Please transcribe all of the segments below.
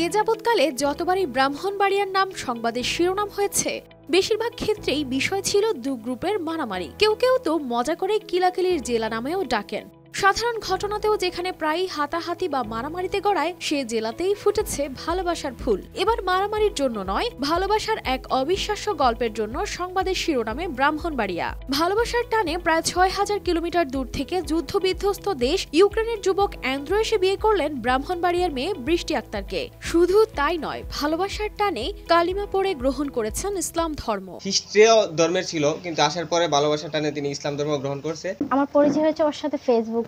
এ যাবৎকালে যতবারই ব্রাহ্মণবাড়িয়ার নাম সংবাদের শিরোনাম হয়েছে, বেশিরভাগ ক্ষেত্রেই বিষয় ছিল দু গ্রুপের মারামারি। কেউ কেউ তো মজা করে কিলাকিলির জেলা নামেও ডাকেন। সাধারণ ঘটনাতেও যেখানে প্রায়ই হাতাহাতি বা মারামারিতে গড়ায়, সে জেলাতেই ফুটেছে ভালোবাসার ফুল। এবার মারামারির জন্য নয়, ভালোবাসার এক অবিশ্বাস্য গল্পের জন্য সংবাদের শিরোনামে ব্রাহ্মণবাড়িয়া। ভালোবাসার টানে প্রায় ৬,০০০ কিলোমিটার দূর থেকে যুদ্ধবিধ্বস্ত দেশ ইউক্রেনের যুবক অ্যান্দ্রো এসে বিয়ে করলেন ব্রাহ্মণবাড়িয়ার মেয়ে বৃষ্টি আক্তারকে। শুধু তাই নয়, ভালোবাসার টানে কালিমা পড়ে গ্রহণ করেছেন ইসলাম ধর্ম। খ্রিস্টীয় ধর্মের ছিল, কিন্তু আসার পরে ভালোবাসার টানে তিনি ইসলাম ধর্ম গ্রহণ করছে। আমার পরিচয় হয়েছে ওর সাথে ফেসবুকে।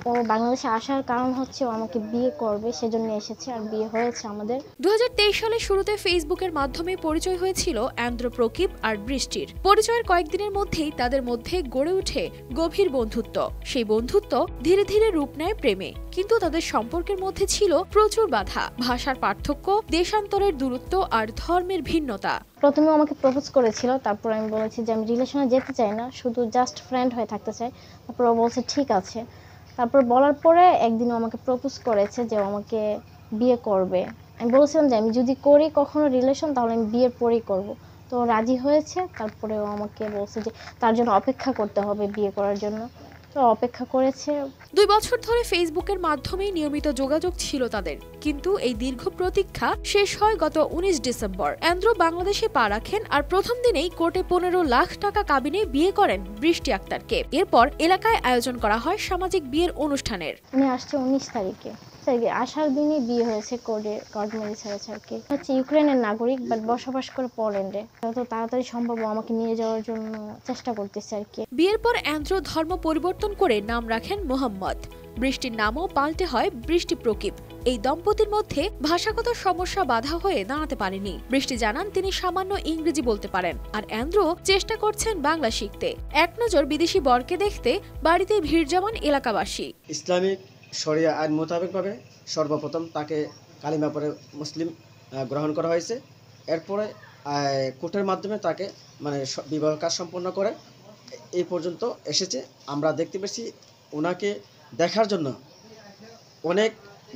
ও বাংলাদেশে আসার কারণ হচ্ছে ও আমাকে বিয়ে করবে, সেজন্য এসেছে, আর বিয়ে হয়েছে আমাদের। ২০২৩ সালের শুরুতে ফেসবুকের মাধ্যমে পরিচয় হয়েছিল অ্যান্দ্রো প্রকিপ আর বৃষ্টির। পরিচয়ের কয়েকদিনের মধ্যেই তাদের মধ্যে গড়ে ওঠে গভীর বন্ধুত্ব। সেই বন্ধুত্ব ধীরে ধীরে রূপ নেয় প্রেমে। কিন্তু তাদের সম্পর্কের মধ্যে ছিল প্রচুর বাধা, ভাষার পার্থক্য, দেশান্তরের দূরত্ব আর ধর্মের ভিন্নতা। প্রথমে আমাকে প্রপোজ করেছিল, তারপর আমি বলেছি যে আমি রিলেশনে যেতে চাই না, শুধু জাস্ট ফ্রেন্ড হয়ে থাকতে চাই। তারপর ও বলছে ঠিক আছে। তারপর বলার পরে একদিন ও আমাকে প্রপোজ করেছে যে ও আমাকে বিয়ে করবে। আমি বলেছিলাম যে আমি যদি করি কখনো রিলেশন, তাহলে আমি বিয়ের পরেই করব। তো রাজি হয়েছে। তারপরে ও আমাকে বলছে যে তার জন্য অপেক্ষা করতে হবে বিয়ে করার জন্য। তো অপেক্ষা করেছে। ২ বছর ধরে ফেসবুকের মাধ্যমেই নিয়মিত যোগাযোগ ছিল তাদের। কিন্তু এই দীর্ঘ প্রতীক্ষা শেষ হয় গত ১৯ ডিসেম্বর। অ্যান্দ্রো বাংলাদেশে পা রাখেন আর প্রথম দিনেই কোর্টে ১৫ লাখ টাকা কাবিনে বিয়ে করেন বৃষ্টি আক্তারকে। এরপর এলাকায় আয়োজন করা হয় সামাজিক বিয়ের অনুষ্ঠানের। উনি আসছে ১৯ তারিখে। আসার দিনই বিয়ে হয়েছে কোর্টে, কোর্ট ম্যারেজ হয়েছে আর কি। হচ্ছে ইউক্রেনের নাগরিক, বাট বসবাস করে পোল্যান্ডে। যত তাড়াতাড়ি সম্ভব আমাকে নিয়ে যাওয়ার জন্য চেষ্টা করতেছে আর কি। বিয়ের পর অ্যান্দ্রো ধর্ম পরিবর্তন করে নাম রাখেন মোহাম্মদ। বৃষ্টির নামও পাল্টে হয় বৃষ্টি প্রকিপ। এই দম্পতির মধ্যে ভাষাগত সমস্যা বাধা হয়ে দাঁড়াতে পারেনি। বৃষ্টি জানান তিনি সামান্য ইংরেজি বলতে পারেন, আর অ্যান্দ্রো চেষ্টা করছেন বাংলা শিখতে। এক নজর বিদেশি বরকে দেখতে বাড়িতে ভিড় জমান এলাকাবাসী। ইসলামিক শরিয়া আইন মোতাবেকভাবে সর্বপ্রথম তাকে কালিমা পড়ে মুসলিম গ্রহণ করা হয়েছে। এরপরে কোর্টের মাধ্যমে তাকে বিবাহ কাজ সম্পন্ন করে এই পর্যন্ত এসেছে। আমরা দেখতে পেয়েছি ওনাকে দেখার জন্য অনেক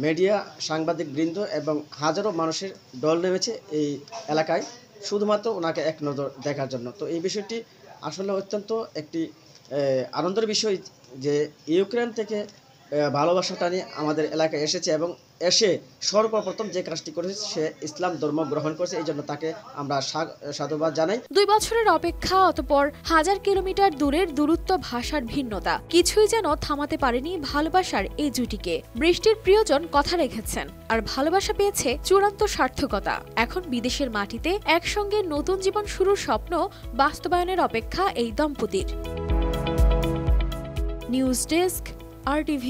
মিডিয়া, সাংবাদিক বৃন্দ এবং হাজারো মানুষের দল নেমেছে এই এলাকায় শুধুমাত্র ওনাকে এক নজর দেখার জন্য। তো এই বিষয়টি আসলে অত্যন্ত একটি আনন্দের বিষয় যে ইউক্রেন থেকে ভালোবাসাটা নিয়ে আমাদের এলাকায় এসেছে এবং এসে সর্বপ্রথম যে কাজটি করেছে সে ইসলাম ধর্ম গ্রহণ করেছে। এই জন্য তাকে আমরা সাধুবাদ জানাই। ২ বছরের অপেক্ষা, অতঃপর ১,০০০ কিলোমিটার দূরের দূরত্ব, ভাষার ভিন্নতা, কিছুই যেন থামাতে পারেনি ভালোবাসার এই জুটিকে। বৃষ্টির প্রিয়জন কথা রেখেছেন, আর ভালোবাসা পেয়েছে চূড়ান্ত সার্থকতা। এখন বিদেশের মাটিতে একসঙ্গে নতুন জীবন শুরুর স্বপ্ন বাস্তবায়নের অপেক্ষা এই দম্পতির। News desk, RTV।